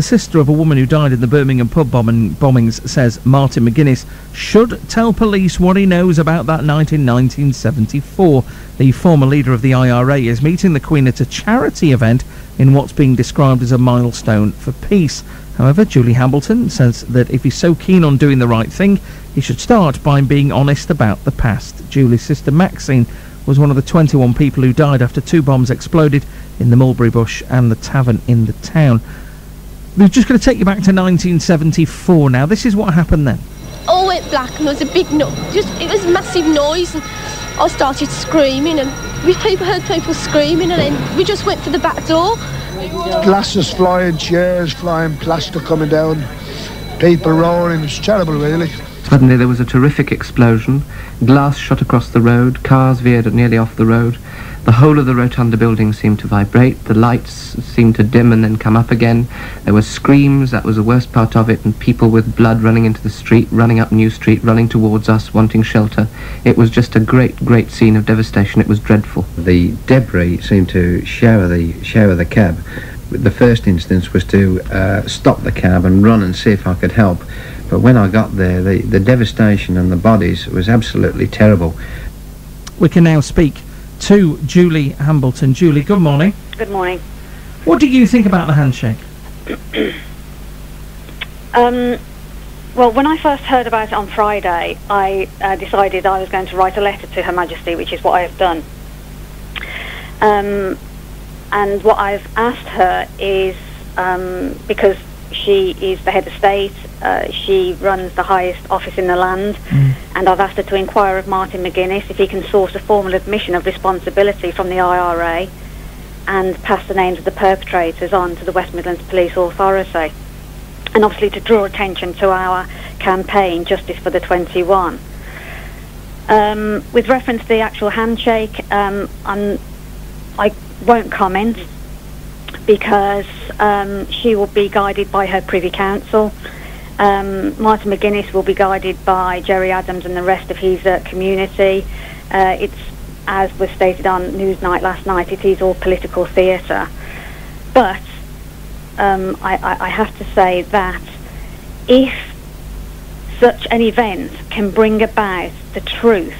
The sister of a woman who died in the Birmingham pub bombings says Martin McGuinness should tell police what he knows about that night in 1974. The former leader of the IRA is meeting the Queen at a charity event in what's being described as a milestone for peace. However, Julie Hambleton says that if he's so keen on doing the right thing, he should start by being honest about the past. Julie's sister Maxine was one of the 21 people who died after 2 bombs exploded in the Mulberry Bush and the tavern in the town. We're just going to take you back to 1974 now. This is what happened then. All went black and there was a big it was a massive noise, and I started screaming, and we heard people screaming, and then we just went for the back door. Glasses flying, chairs flying, plaster coming down, people roaring. It was terrible, really. Suddenly there was a terrific explosion. Glass shot across the road, cars veered nearly off the road. The whole of the rotunda building seemed to vibrate, the lights seemed to dim and then come up again. There were screams, that was the worst part of it, and people with blood running into the street, running up New Street, running towards us, wanting shelter. It was just a great, great scene of devastation. It was dreadful. The debris seemed to shower the cab. The first instance was to stop the cab and run and see if I could help. But when I got there, the devastation and the bodies was absolutely terrible. We can now speak to Julie Hambleton. Julie, good morning. Good morning. What do you think about the handshake? Well, when I first heard about it on Friday, I decided I was going to write a letter to Her Majesty, which is what I have done. And what I've asked her is, because she is the head of state, she runs the highest office in the land, and I've asked her to inquire of Martin McGuinness if he can source a formal admission of responsibility from the IRA and pass the names of the perpetrators on to the West Midlands Police Authority, and obviously to draw attention to our campaign Justice for the 21. With reference to the actual handshake, I won't comment, because she will be guided by her Privy Council. Martin McGuinness will be guided by Jerry Adams and the rest of his community. It's, as was stated on Newsnight last night, it is all political theatre. But I have to say that if such an event can bring about the truth,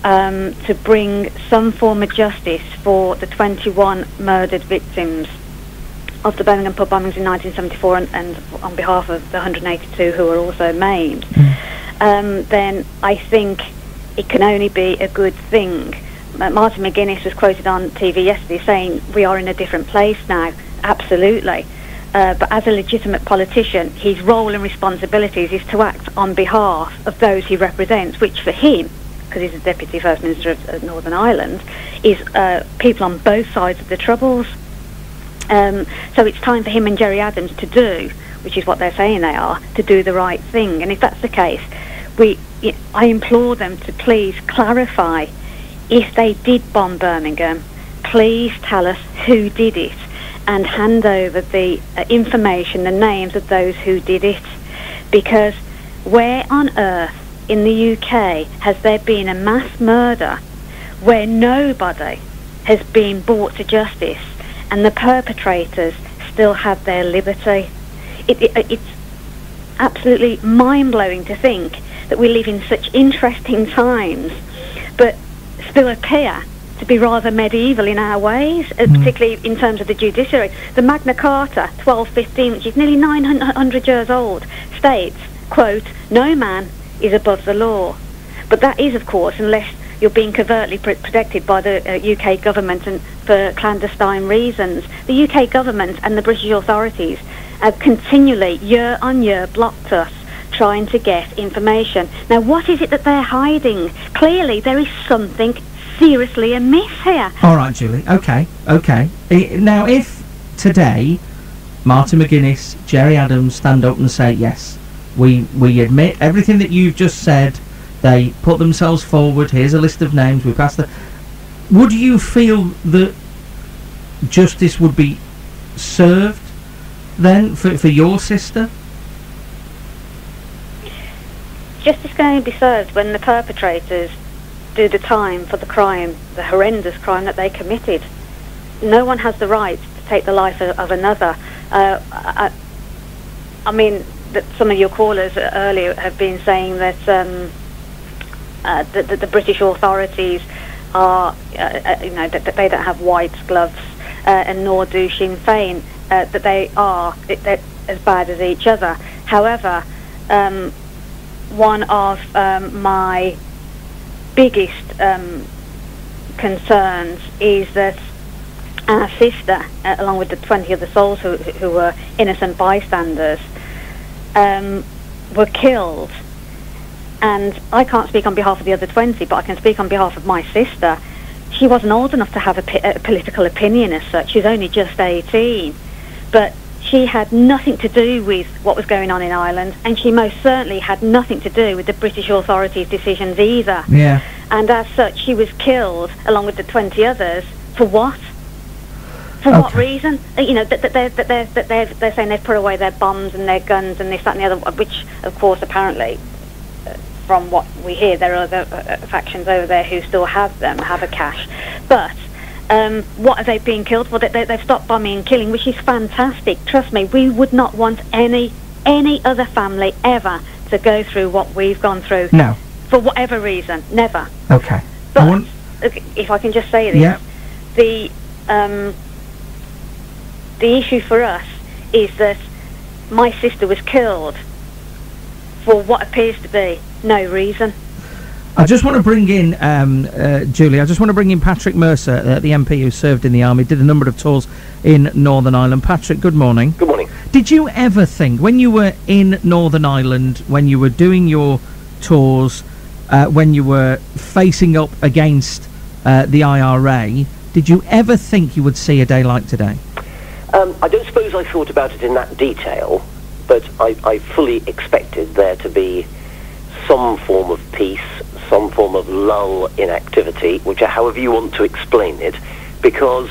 to bring some form of justice for the 21 murdered victims of the Birmingham Pub Bombings in 1974, and on behalf of the 182 who were also maimed, then I think it can only be a good thing. Martin McGuinness was quoted on TV yesterday saying we are in a different place now. Absolutely. But as a legitimate politician, his role and responsibilities is to act on behalf of those he represents, which for him, because he's the Deputy First Minister of Northern Ireland, is people on both sides of the Troubles. So it's time for him and Jerry Adams to do, which is what they're saying they are, to do the right thing. And if that's the case, I implore them to please clarify, if they did bomb Birmingham, please tell us who did it and hand over the information, the names of those who did it. Because where on earth in the UK has there been a mass murder where nobody has been brought to justice and the perpetrators still have their liberty? It's absolutely mind-blowing to think that we live in such interesting times, but still appear to be rather medieval in our ways, particularly in terms of the judiciary. The Magna Carta, 1215, which is nearly 900 years old, states, quote, "No man is above the law." But that is, of course, unless you're being covertly protected by the UK government and for clandestine reasons. The UK government and the British authorities have continually, year on year, blocked us trying to get information. Now, what is it that they're hiding? Clearly, there is something seriously amiss here. All right, Julie. Okay. Now, if today Martin McGuinness, Jerry Adams stand up and say, yes, we admit everything that you've just said, they put themselves forward, here's a list of names, we passed the... Would you feel that justice would be served then for your sister? Justice can only be served when the perpetrators do the time for the crime, the horrendous crime that they committed. No one has the right to take the life of another. I mean, that some of your callers earlier have been saying that the British authorities are, that they don't have white gloves, and nor do Sinn Féin, that they're as bad as each other. However, one of my biggest concerns is that our sister, along with the 20 other souls who were innocent bystanders, were killed. And I can't speak on behalf of the other 20, but I can speak on behalf of my sister. She wasn't old enough to have a political opinion as such. She was only just 18. But she had nothing to do with what was going on in Ireland, and she most certainly had nothing to do with the British authorities' decisions either. Yeah. And as such, she was killed, along with the 20 others, for what? For what reason? You know, that they're saying they've put away their bombs and their guns and this, that and the other, which, of course, apparently, from what we hear, there are other factions over there who still have them, have a cache. But what have they been killed for? They've stopped bombing and killing, which is fantastic. Trust me, we would not want any other family ever to go through what we've gone through. No. For whatever reason, never. Okay. But if I can just say this, the issue for us is that my sister was killed for what appears to be no reason. I just want to bring in, Julie, I just want to bring in Patrick Mercer, the MP who served in the army, did a number of tours in Northern Ireland. Patrick, good morning. Good morning. Did you ever think, when you were in Northern Ireland, when you were doing your tours, when you were facing up against the IRA, did you ever think you would see a day like today? I don't suppose I thought about it in that detail, but I fully expected there to be some form of peace, some form of lull in activity, which however you want to explain it, because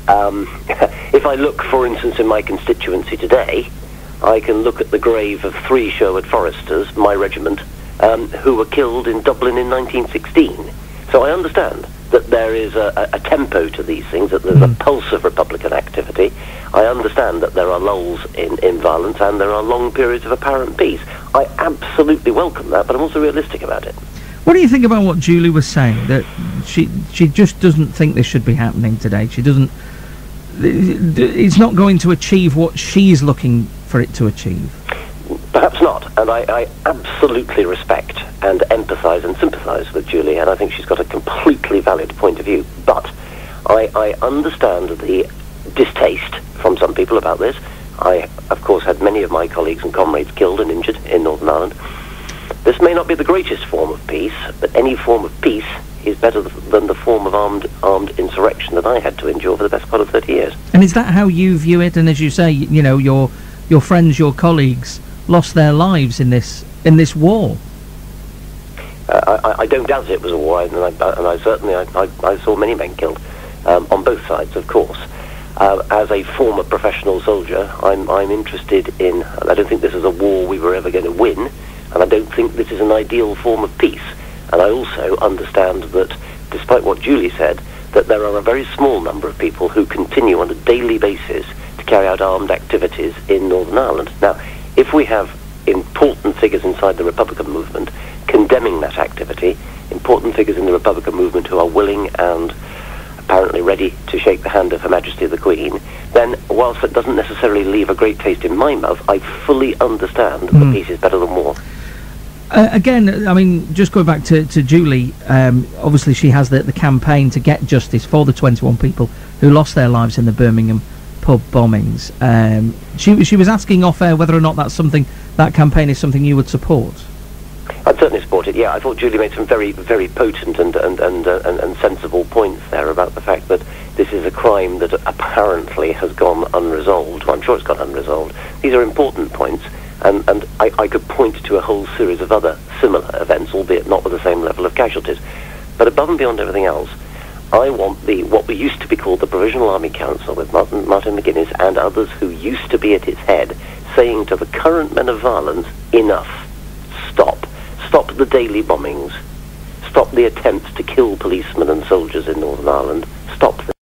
if I look, for instance, in my constituency today, I can look at the grave of 3 Sherwood Foresters, my regiment, who were killed in Dublin in 1916. So I understand that there is a tempo to these things, that there's a pulse of Republican activity. I understand that there are lulls in violence and there are long periods of apparent peace. I absolutely welcome that, but I'm also realistic about it. What do you think about what Julie was saying, that she just doesn't think this should be happening today? She doesn't... It's not going to achieve what she's looking for it to achieve. Perhaps not, and I absolutely respect and empathise and sympathise with Julie, and I think she's got a completely valid point of view. But I understand the distaste from some people about this. I, of course, had many of my colleagues and comrades killed and injured in Northern Ireland. This may not be the greatest form of peace, but any form of peace is better than the form of armed insurrection that I had to endure for the best part of 30 years. And is that how you view it? And as you say, you know, your friends, your colleagues lost their lives in this war. I don't doubt it was a war, and I certainly I saw many men killed on both sides, of course. As a former professional soldier, I'm interested in. I don't think this is a war we were ever going to win, and I don't think this is an ideal form of peace. And I also understand that, despite what Julie said, that there are a very small number of people who continue on a daily basis to carry out armed activities in Northern Ireland. Now, if we have important figures inside the Republican movement condemning that activity, important figures in the Republican movement who are willing and apparently ready to shake the hand of Her Majesty the Queen, then whilst that doesn't necessarily leave a great taste in my mouth, I fully understand that peace is better than war. Again, I mean, just going back to Julie, obviously she has the campaign to get justice for the 21 people who lost their lives in the Birmingham Pub Bombings. She was asking off air whether or not that campaign is something you would support. I'd certainly support it. Yeah, I thought Julie made some very, very potent and sensible points there about the fact that this is a crime that apparently has gone unresolved. Well, I'm sure it's gone unresolved. These are important points, and I could point to a whole series of other similar events, albeit not with the same level of casualties. But above and beyond everything else, I want what we used to be called the Provisional Army Council, with Martin McGuinness and others who used to be at its head, saying to the current men of violence, enough, stop the daily bombings, stop the attempts to kill policemen and soldiers in Northern Ireland, stop them.